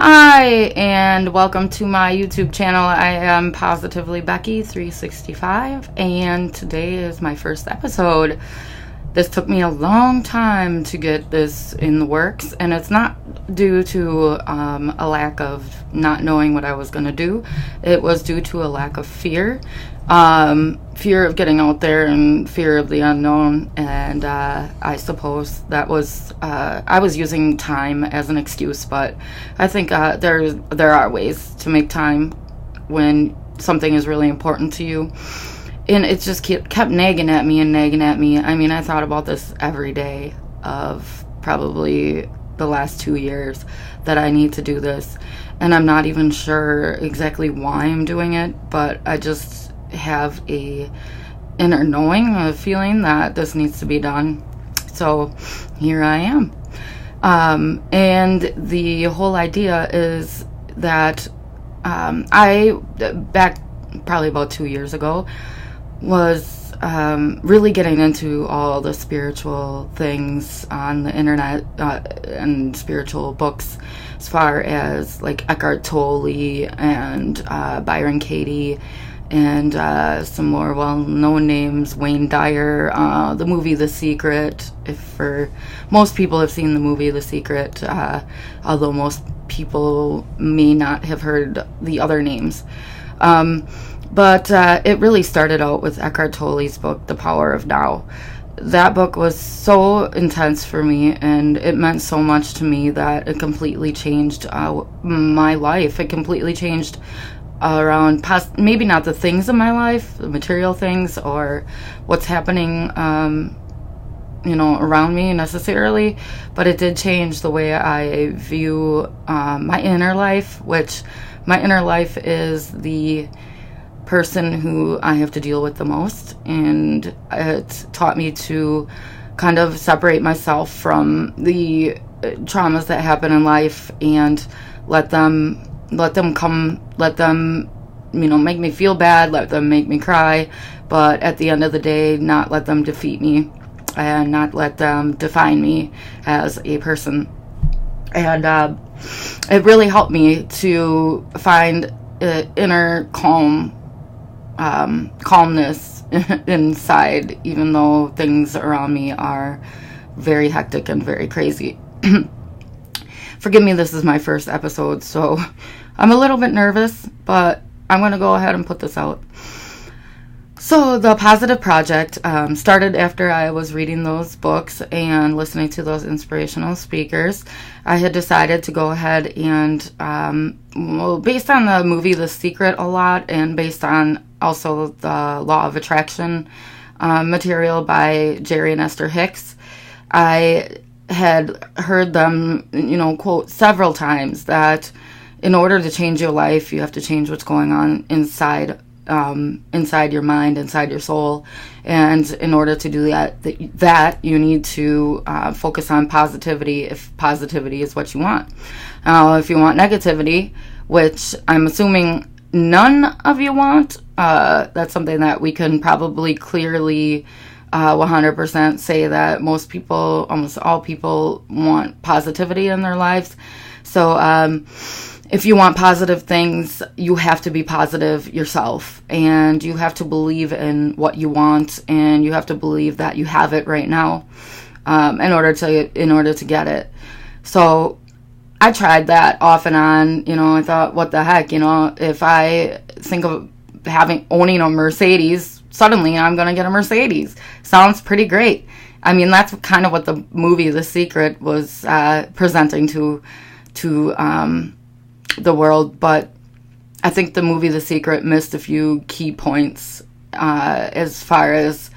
Hi, and welcome to my YouTube channel. I am Positively Becky 365, and today is my first episode. This took me a long time to get this in the works, and it's not due to a lack of not knowing what I was going to do. It was due to a lack of fear. Fear of getting out there and fear of the unknown, and I suppose that was I was using time as an excuse, but I think there are ways to make time when something is really important to you. And it just kept nagging at me. I mean, I thought about this every day of probably the last 2 years, that I need to do this. And I'm not even sure exactly why I'm doing it, but I just have a inner knowing, a feeling that this needs to be done. So here I am. And the whole idea is that back probably about 2 years ago, was really getting into all the spiritual things on the internet and spiritual books, as far as like Eckhart Tolle and Byron Katie and some more well-known names, Wayne Dyer, the movie The Secret. If for most people have seen the movie The Secret, although most people may not have heard the other names. But it really started out with Eckhart Tolle's book, The Power of Now. That book was so intense for me, and it meant so much to me that it completely changed my life. It completely changed around, maybe not the things in my life, the material things, or what's happening, around me necessarily, but it did change the way I view my inner life, which my inner life is the person who I have to deal with the most, and it taught me to kind of separate myself from the traumas that happen in life and let them make me feel bad, let them make me cry, but at the end of the day, not let them defeat me and not let them define me as a person. And it really helped me to find inner calmness inside, even though things around me are very hectic and very crazy. Forgive me, this is my first episode, so I'm a little bit nervous, but I'm going to go ahead and put this out. So the Positive Project started after I was reading those books and listening to those inspirational speakers. I had decided to go ahead and, based on the movie The Secret a lot, and based on also the Law of Attraction material by Jerry and Esther Hicks, I had heard them, quote several times that in order to change your life, you have to change what's going on inside your mind, inside your soul. And in order to do that you need to focus on positivity, if positivity is what you want. If you want negativity, which I'm assuming none of you want, that's something that we can probably clearly 100% say that almost all people want positivity in their lives. So if you want positive things, you have to be positive yourself, and you have to believe in what you want, and you have to believe that you have it right now in order to get it. So I tried that off and on. I thought, what the heck, if I think of owning a Mercedes, suddenly I'm going to get a Mercedes. Sounds pretty great. I mean, that's kind of what the movie The Secret was presenting to the world, but I think the movie The Secret missed a few key points as far as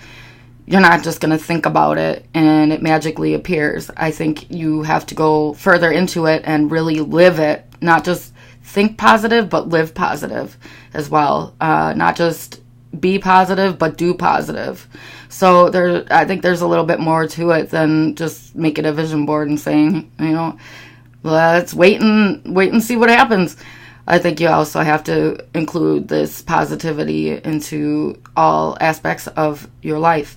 you're not just going to think about it and it magically appears. I think you have to go further into it and really live it, not just think positive, but live positive as well. Not just be positive, but do positive. So I think there's a little bit more to it than just making a vision board and saying, let's wait and see what happens. I think you also have to include this positivity into all aspects of your life.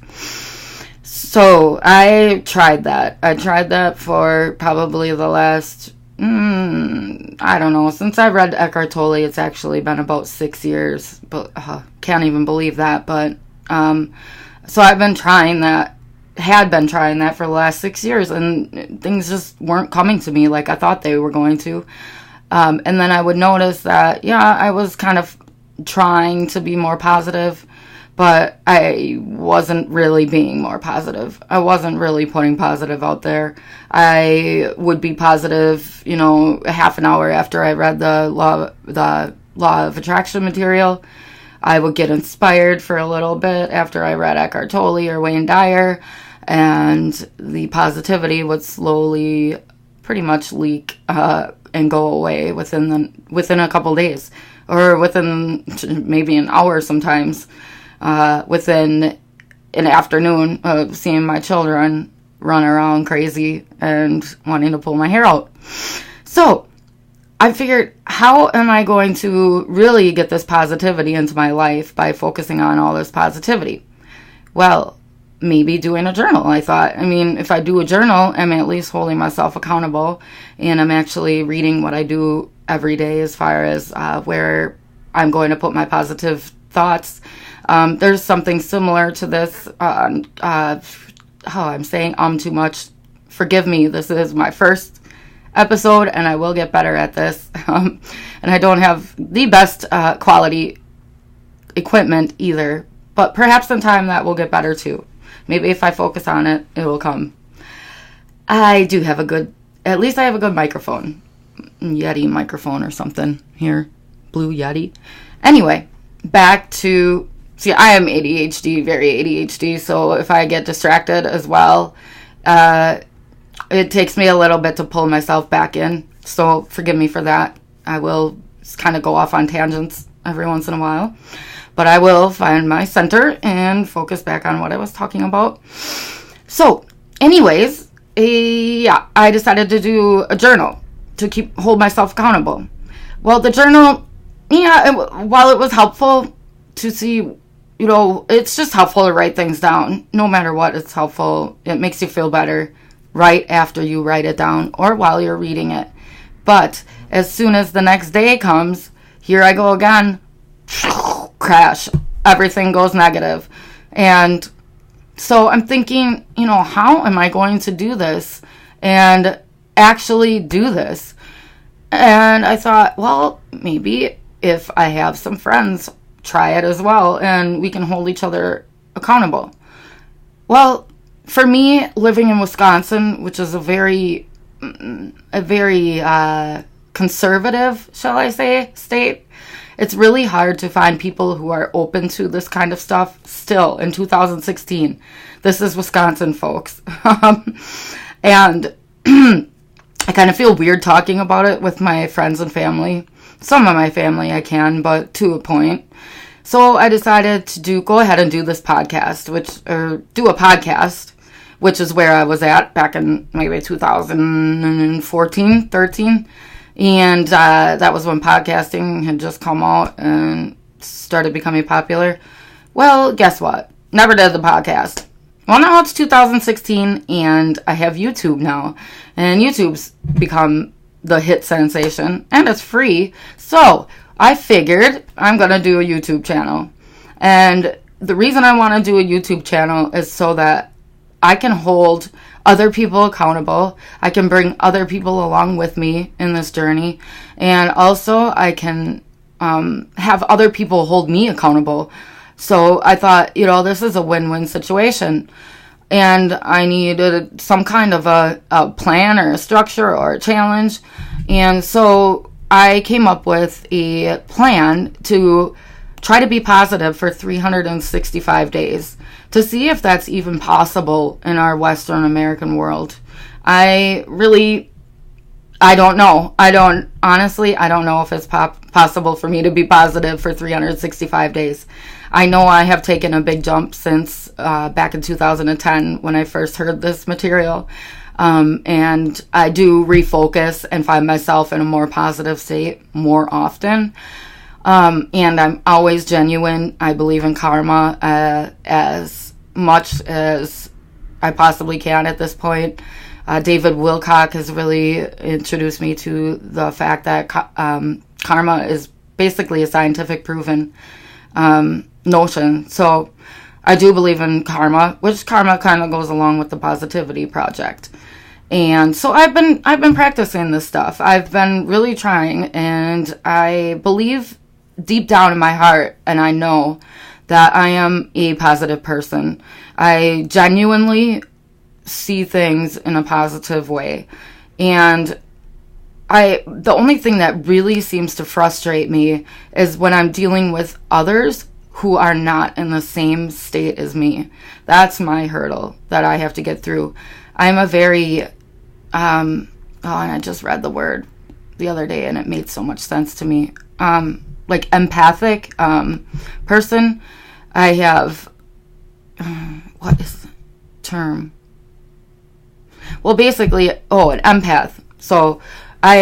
So I tried that. I tried that for probably the last I don't know. Since I read Eckhart Tolle, it's actually been about 6 years. But can't even believe that. But so I've been trying that. Had been trying that for the last 6 years, and things just weren't coming to me like I thought they were going to. And then I would notice that, I was kind of trying to be more positive, but I wasn't really being more positive. I wasn't really putting positive out there. I would be positive, a half an hour after I read the law of attraction material. I would get inspired for a little bit after I read Eckhart Tolle or Wayne Dyer, and the positivity would slowly pretty much leak and go away within a couple days, or within maybe an hour sometimes, within an afternoon of seeing my children run around crazy and wanting to pull my hair out. So I figured, how am I going to really get this positivity into my life by focusing on all this positivity? Well, maybe doing a journal, I thought. If I do a journal, I'm at least holding myself accountable, and I'm actually reading what I do every day as far as where I'm going to put my positive thoughts. There's something similar to this. I'm saying too much. Forgive me. This is my first episode, and I will get better at this. And I don't have the best quality equipment either, but perhaps in time that will get better too. Maybe if I focus on it, it will come. At least I have a good microphone. Yeti microphone or something here. Blue Yeti. Anyway, back to, I am ADHD, very ADHD, so if I get distracted as well, it takes me a little bit to pull myself back in. So forgive me for that. I will kind of go off on tangents every once in a while. But I will find my center and focus back on what I was talking about. So, anyways, I decided to do a journal to hold myself accountable. Well, the journal, while it was helpful to see, it's just helpful to write things down. No matter what, it's helpful. It makes you feel better right after you write it down or while you're reading it. But as soon as the next day comes, here I go again. Crash. Everything goes negative. And so I'm thinking, how am I going to do this and actually do this? And I thought, well, maybe if I have some friends try it as well, and we can hold each other accountable. Well, for me, living in Wisconsin, which is a very conservative, shall I say, state, it's really hard to find people who are open to this kind of stuff still in 2016. This is Wisconsin, folks. And I kind of feel weird talking about it with my friends and family. Some of my family I can, but to a point. So I decided to go ahead and do this podcast, do a podcast, which is where I was at back in maybe 2014, 13. And that was when podcasting had just come out and started becoming popular. Well, guess what? Never did the podcast. Well, now it's 2016, and I have YouTube now. And YouTube's become the hit sensation, and it's free. So I figured I'm going to do a YouTube channel. And the reason I want to do a YouTube channel is so that I can hold other people accountable. I can bring other people along with me in this journey. And also I can have other people hold me accountable. So I thought, this is a win-win situation. And I needed some kind of a plan or a structure or a challenge. And so I came up with a plan to try to be positive for 365 days to see if that's even possible in our Western American world. I don't know. I don't know if it's possible for me to be positive for 365 days. I know I have taken a big jump since back in 2010 when I first heard this material. And I do refocus and find myself in a more positive state more often. And I'm always genuine. I believe in karma as much as I possibly can at this point. David Wilcock has really introduced me to the fact that karma is basically a scientific proven notion. So I do believe in karma, which karma kind of goes along with the positivity project. And so I've been practicing this stuff. I've been really trying, and I believe deep down in my heart, and I know that I am a positive person. I genuinely see things in a positive way. And the only thing that really seems to frustrate me is when I'm dealing with others who are not in the same state as me. That's my hurdle that I have to get through. I'm a very, and I just read the word the other day and it made so much sense to me. Like empathic person. I have, what is the term? Well, basically, an empath. So I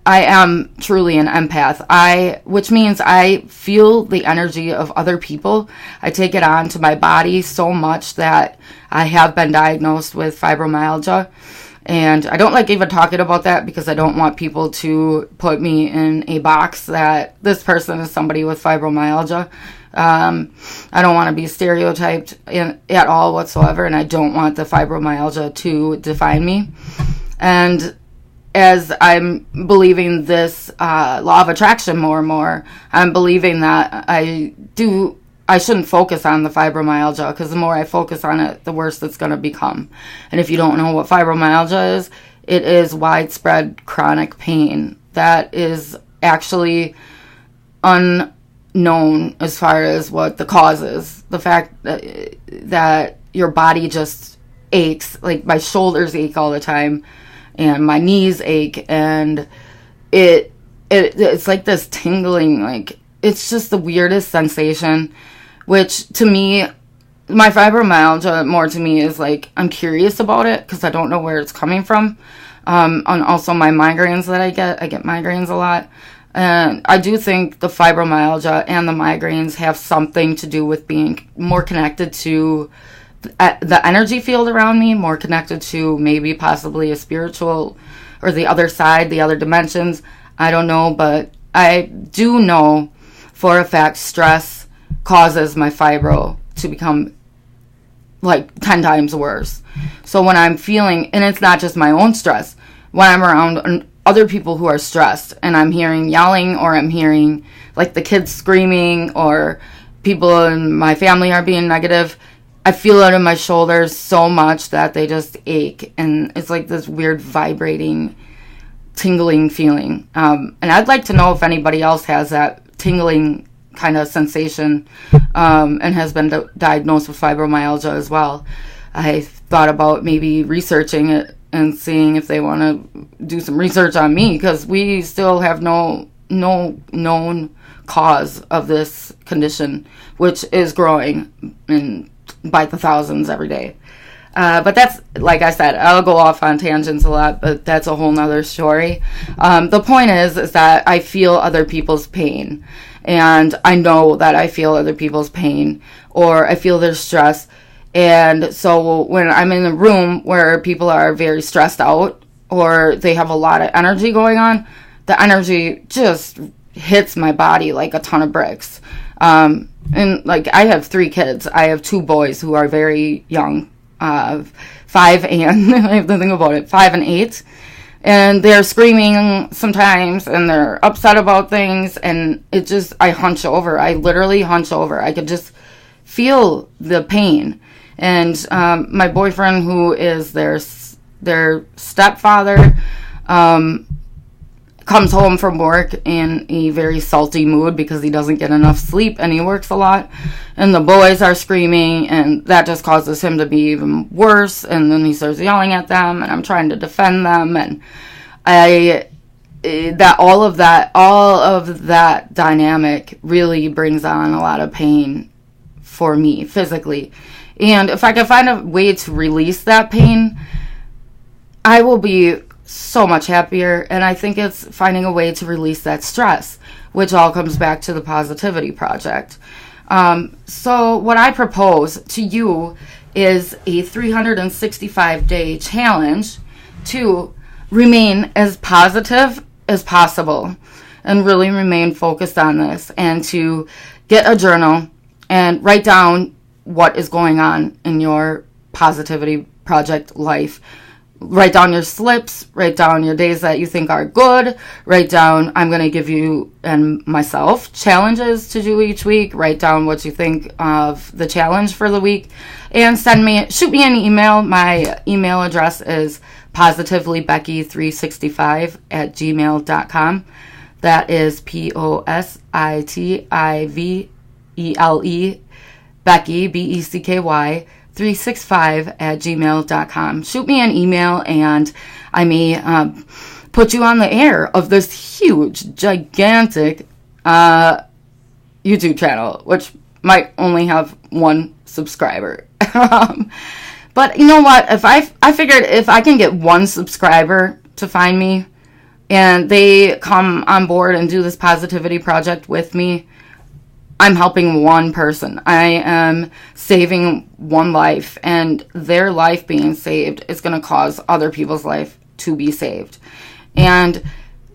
am truly an empath. Which means I feel the energy of other people. I take it on to my body so much that I have been diagnosed with fibromyalgia. And I don't like even talking about that because I don't want people to put me in a box that this person is somebody with fibromyalgia. I don't want to be stereotyped at all whatsoever, and I don't want the fibromyalgia to define me. And as I'm believing this law of attraction more and more, I'm believing that I shouldn't focus on the fibromyalgia, because the more I focus on it, the worse it's going to become. And if you don't know what fibromyalgia is, it is widespread chronic pain that is actually unknown as far as what the cause is. The fact that your body just aches, like my shoulders ache all the time, and my knees ache, and it's like this tingling, like it's just the weirdest sensation, which to me, my fibromyalgia more to me is like, I'm curious about it because I don't know where it's coming from. And also my migraines that I get migraines a lot. And I do think the fibromyalgia and the migraines have something to do with being more connected to the energy field around me, more connected to maybe possibly a spiritual or the other side, the other dimensions. I don't know, but I do know for a fact stress causes my fibro to become like 10 times worse. So when I'm feeling, and it's not just my own stress, when I'm around other people who are stressed and I'm hearing yelling, or I'm hearing like the kids screaming, or people in my family are being negative, I feel it in my shoulders so much that they just ache, and it's like this weird vibrating, tingling feeling. And I'd like to know if anybody else has that tingling kind of sensation and has been diagnosed with fibromyalgia as well. I thought about maybe researching it and seeing if they want to do some research on me, because we still have no known cause of this condition, which is growing by the thousands every day. But that's, like I said, I'll go off on tangents a lot, but that's a whole nother story. The point is that I feel other people's pain, and I know that I feel other people's pain, or I feel their stress. And so when I'm in a room where people are very stressed out, or they have a lot of energy going on, the energy just hits my body like a ton of bricks. And like, I have 3 kids. I have 2 boys who are very young, 5 and I have to think about it, 5 and 8, and they're screaming sometimes, and they're upset about things, and it just, I literally hunch over. I could just feel the pain. And my boyfriend, who is their stepfather, comes home from work in a very salty mood because he doesn't get enough sleep and he works a lot, and the boys are screaming, and that just causes him to be even worse, and then he starts yelling at them, and I'm trying to defend them, and all of that dynamic really brings on a lot of pain for me physically. And if I can find a way to release that pain, I will be so much happier. And I think it's finding a way to release that stress, which all comes back to the positivity project. So what I propose to you is a 365-day challenge to remain as positive as possible and really remain focused on this, and to get a journal and write down what is going on in your positivity project life. Write down your slips, write down your days that you think are good, write down, I'm going to give you and myself challenges to do each week, write down what you think of the challenge for the week, and shoot me an email. My email address is positivelybecky365@gmail.com. That is POSITIVELE Becky, BECKY 365@gmail.com. Shoot me an email and I may put you on the air of this huge, gigantic YouTube channel, which might only have one subscriber. But you know what? If I figured if I can get one subscriber to find me and they come on board and do this positivity project with me, I'm helping one person. I am saving one life, and their life being saved is going to cause other people's life to be saved. And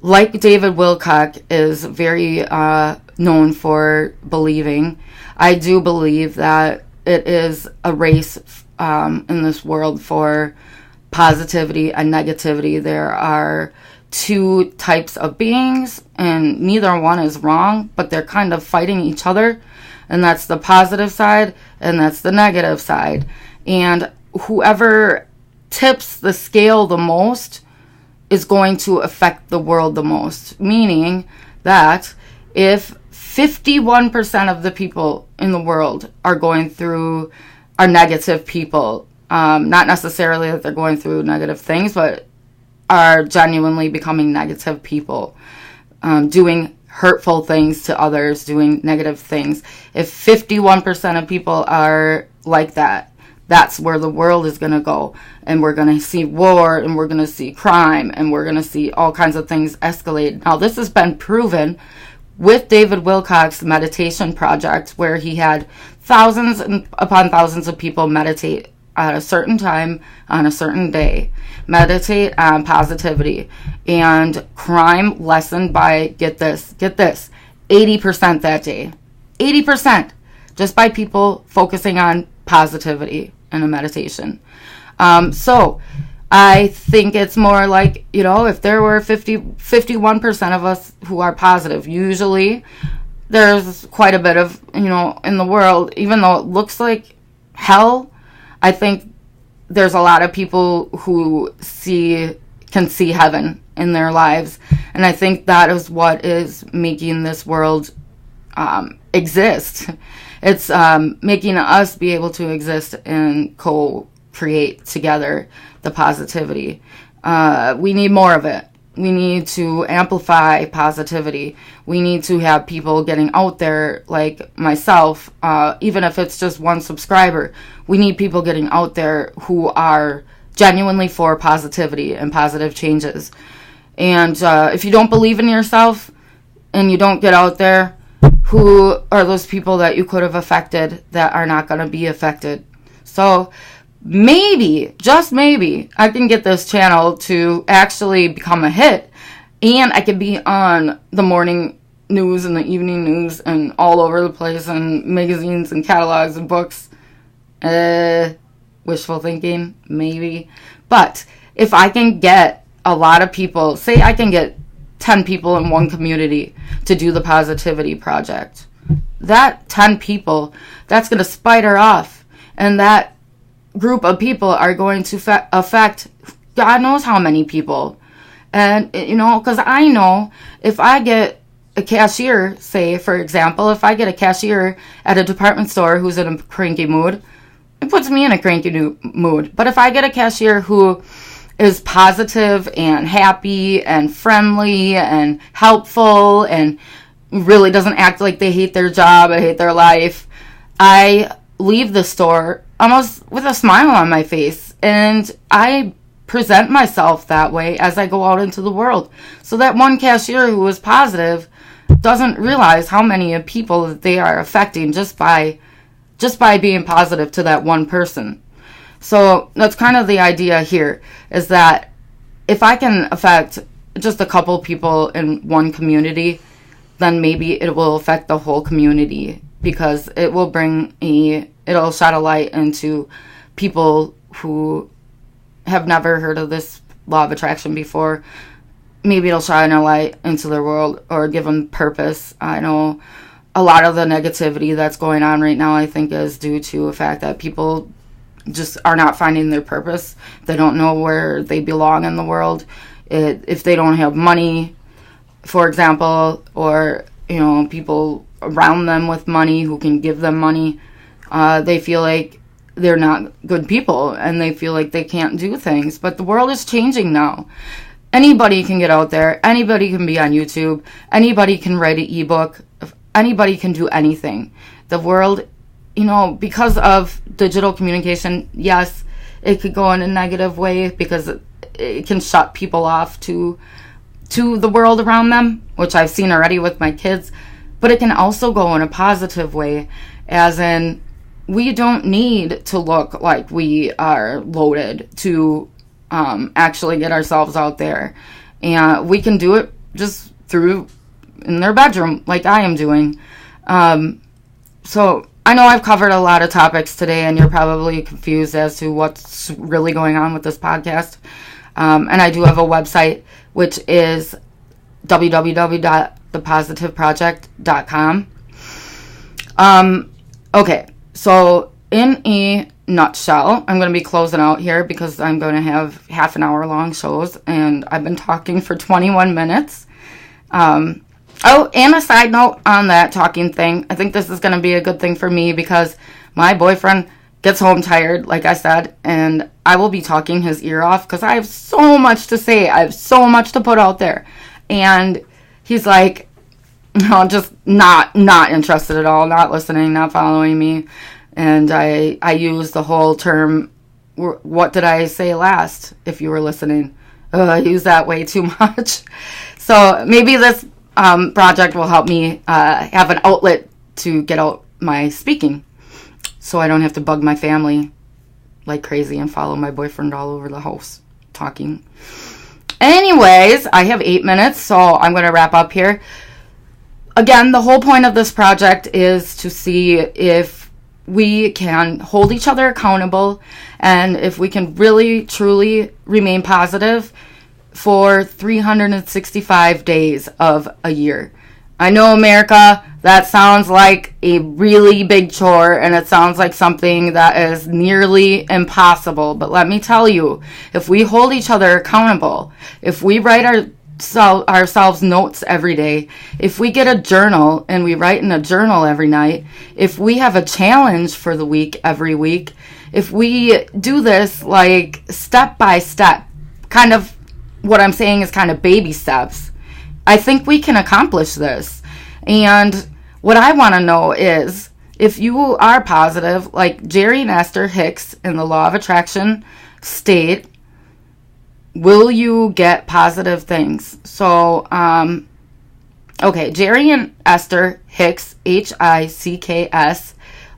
like David Wilcock is very known for believing, I do believe that it is a race in this world for positivity and negativity. There are two types of beings, and neither one is wrong, but they're kind of fighting each other, and that's the positive side and that's the negative side. And whoever tips the scale the most is going to affect the world the most, meaning that if 51% of the people in the world are negative people, not necessarily that they're going through negative things, but are genuinely becoming negative people, doing hurtful things to others, doing negative things. If 51% of people are like that, that's where the world is going to go. And we're going to see war, and we're going to see crime, and we're going to see all kinds of things escalate. Now, this has been proven with David Wilcock's meditation project, where he had thousands upon thousands of people meditate at a certain time on a certain day. Meditate on positivity, and crime lessened by, get this, 80% that day. 80% just by people focusing on positivity in a meditation. So I think it's more like, if there were 51% of us who are positive, usually there's quite a bit of, in the world, even though it looks like hell, I think there's a lot of people who can see heaven in their lives. And I think that is what is making this world exist. It's making us be able to exist and co-create together the positivity. We need more of it. We need to amplify positivity. We need to have people getting out there like myself, even if it's just one subscriber. We need people getting out there who are genuinely for positivity and positive changes. And if you don't believe in yourself and you don't get out there, who are those people that you could have affected that are not going to be affected? So maybe, just maybe, I can get this channel to actually become a hit, and I can be on the morning news and the evening news and all over the place, and magazines and catalogs and books. Wishful thinking, maybe. But if I can get a lot of people, say I can get 10 people in one community to do the positivity project, that 10 people, that's going to spider off, and that group of people are going to affect God knows how many people. And because I know if I get a cashier, say for example, if I get a cashier at a department store who's in a cranky mood, it puts me in a cranky mood. But if I get a cashier who is positive and happy and friendly and helpful and really doesn't act like they hate their job or hate their life, I leave the store almost with a smile on my face, and I present myself that way as I go out into the world. So that one cashier who is positive doesn't realize how many people that they are affecting just by being positive to that one person. So that's kind of the idea here, is that if I can affect just a couple people in one community, then maybe it will affect the whole community, because it will it'll shed a light into people who have never heard of this law of attraction before. Maybe it'll shine a light into their world or give them purpose. I know a lot of the negativity that's going on right now, I think, is due to the fact that people just are not finding their purpose. They don't know where they belong in the world. If they don't have money, for example, or, people around them with money who can give them money, they feel like they're not good people, and they feel like they can't do things. But the world is changing now. Anybody can get out there. Anybody can be on YouTube. Anybody can write an ebook. Anybody can do anything. The world, because of digital communication, yes, it could go in a negative way because it can shut people off to the world around them, which I've seen already with my kids. But it can also go in a positive way, as in, we don't need to look like we are loaded to actually get ourselves out there. And we can do it just in their bedroom, like I am doing. So I know I've covered a lot of topics today, and you're probably confused as to what's really going on with this podcast. And I do have a website, which is www.thepositiveproject.com. Okay, so in a nutshell, I'm going to be closing out here because I'm going to have half an hour long shows, and I've been talking for 21 minutes. And a side note on that talking thing, I think this is going to be a good thing for me because my boyfriend gets home tired, like I said, and I will be talking his ear off because I have so much to say. I have so much to put out there. And he's like, just not interested at all, not listening, not following me. And I use the whole term, what did I say last, if you were listening? I use that way too much. So maybe this project will help me have an outlet to get out my speaking, so I don't have to bug my family like crazy and follow my boyfriend all over the house talking. Anyways, I have 8 minutes, so I'm going to wrap up here. Again, the whole point of this project is to see if we can hold each other accountable, and if we can really, truly remain positive for 365 days of a year. I know, America, that sounds like a really big chore, and it sounds like something that is nearly impossible. But let me tell you, if we hold each other accountable, if we write ourselves notes every day, if we get a journal and we write in a journal every night, if we have a challenge for the week every week, if we do this like step by step, kind of what I'm saying is kind of baby steps, I think we can accomplish this. And what I want to know is, if you are positive, like Jerry and Esther Hicks in the Law of Attraction state, will you get positive things? So, okay, Jerry and Esther Hicks, Hicks,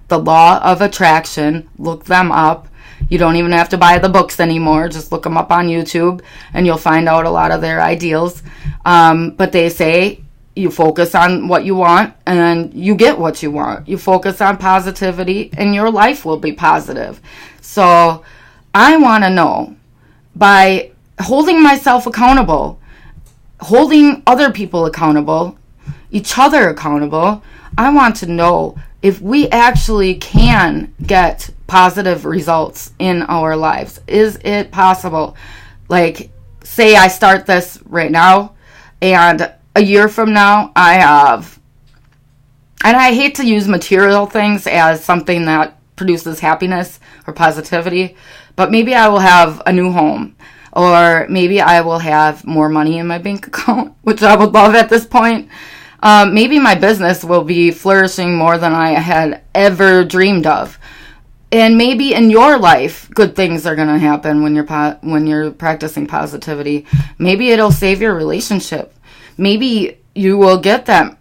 the Law of Attraction, look them up. You don't even have to buy the books anymore. Just look them up on YouTube, and you'll find out a lot of their ideals. But they say you focus on what you want, and you get what you want. You focus on positivity, and your life will be positive. So I want to know, by holding myself accountable, holding other people accountable, each other accountable, I want to know if we actually can get positive results in our lives. Is it possible? Like, say I start this right now, and a year from now I have, and I hate to use material things as something that produces happiness or positivity, but maybe I will have a new home, or maybe I will have more money in my bank account, which I would love at this point. Maybe my business will be flourishing more than I had ever dreamed of. And maybe in your life, good things are going to happen when you're practicing positivity. Maybe it'll save your relationship. Maybe you will get that.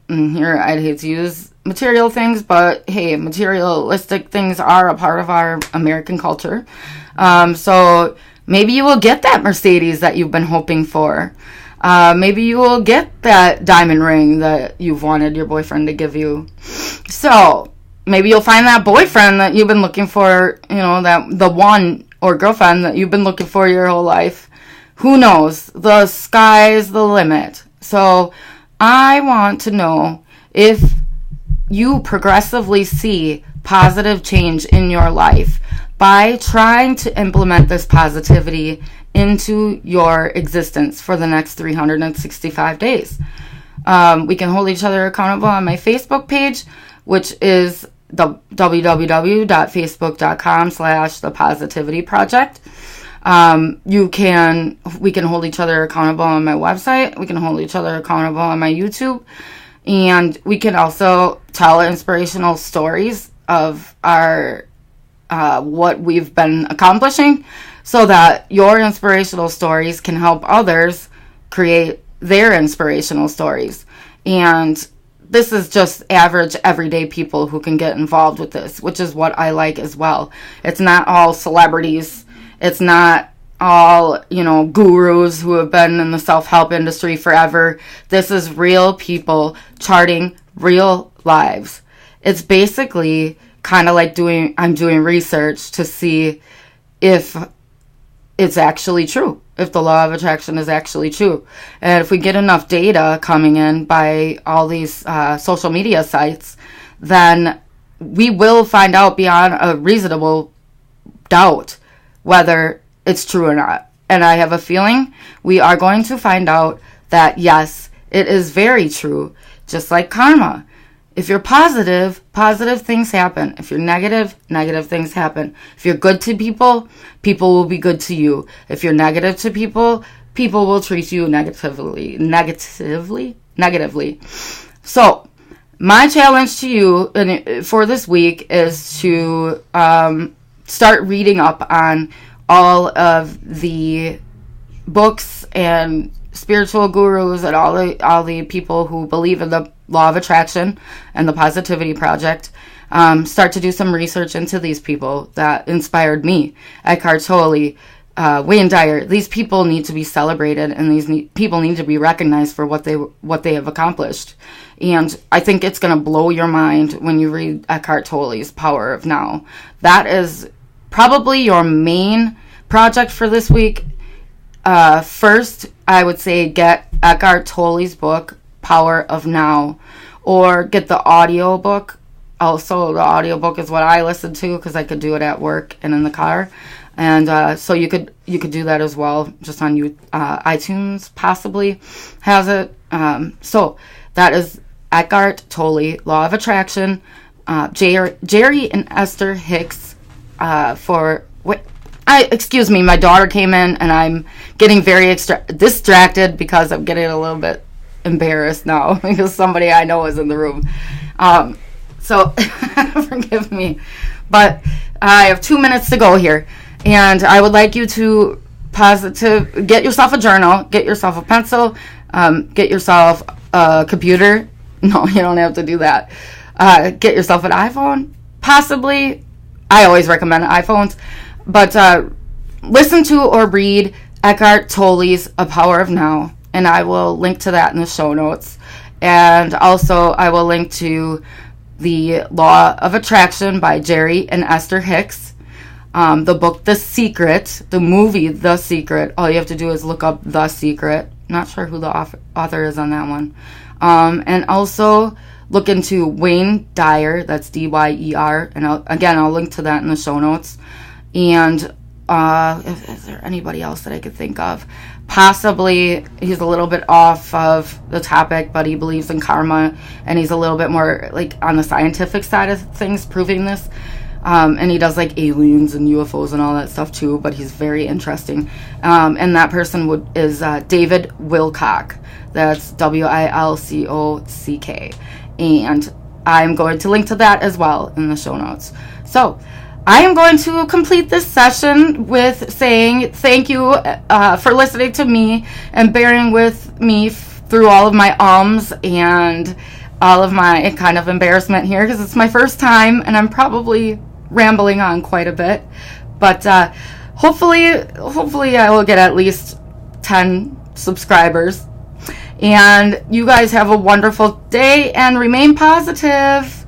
Here, I'd hate to use material things, but hey, materialistic things are a part of our American culture. So maybe you will get that Mercedes that you've been hoping for. Maybe you will get that diamond ring that you've wanted your boyfriend to give you. So maybe you'll find that boyfriend that you've been looking for, that the one or girlfriend that you've been looking for your whole life. Who knows? The sky's the limit. So I want to know if you progressively see positive change in your life by trying to implement this positivity into your existence for the next 365 days. We can hold each other accountable on my Facebook page, which is the www.facebook.com/thepositivityproject. We can hold each other accountable on my website. We can hold each other accountable on my YouTube. And we can also tell inspirational stories of our what we've been accomplishing, so that your inspirational stories can help others create their inspirational stories. And this is just average, everyday people who can get involved with this, which is what I like as well. It's not all celebrities. It's not all, gurus who have been in the self-help industry forever. This is real people charting real lives. It's basically kind of like I'm doing research to see if it's actually true, if the law of attraction is actually true. And if we get enough data coming in by all these social media sites, then we will find out beyond a reasonable doubt whether it's true or not. And I have a feeling we are going to find out that, yes, it is very true, just like karma. If you're positive, positive things happen. If you're negative, negative things happen. If you're good to people, people will be good to you. If you're negative to people, people will treat you negatively. So, my challenge to you for this week is to start reading up on all of the books and spiritual gurus and all the people who believe in the law of attraction and the Positivity Project. Start to do some research into these people that inspired me. Eckhart Tolle, Wayne Dyer. These people need to be celebrated, and people need to be recognized for what they have accomplished. And I think it's going to blow your mind when you read Eckhart Tolle's Power of Now. That is probably your main project for this week. First, I would say get Eckhart Tolle's book, Power of Now, or get the audio book. Also, the audio book is what I listen to because I could do it at work and in the car. And so you could do that as well, just on iTunes possibly has it. So that is Eckhart Tolle, Law of Attraction, Jerry and Esther Hicks excuse me, my daughter came in and I'm getting very distracted because I'm getting a little bit embarrassed now because somebody I know is in the room. So forgive me, but I have 2 minutes to go here, and I would like you to get yourself a journal, get yourself a pencil, get yourself a computer. No, you don't have to do that. Get yourself an iPhone, possibly. I always recommend iPhones, but listen to or read Eckhart Tolle's A Power of Now, and I will link to that in the show notes. And also, I will link to The Law of Attraction by Jerry and Esther Hicks, the book The Secret, the movie The Secret. All you have to do is look up The Secret. Not sure who the author is on that one. And also look into Wayne Dyer, that's Dyer, and I'll link to that in the show notes. And is there anybody else that I could think of? Possibly he's a little bit off of the topic, but he believes in karma, and he's a little bit more like on the scientific side of things, proving this. And he does like aliens and UFOs and all that stuff too, but he's very interesting. And that person is David Wilcock. That's Wilcock. And I'm going to link to that as well in the show notes. So I am going to complete this session with saying thank you for listening to me and bearing with me through all of my ums and all of my kind of embarrassment here because it's my first time and I'm probably rambling on quite a bit. But hopefully I will get at least 10 subscribers. And you guys have a wonderful day and remain positive.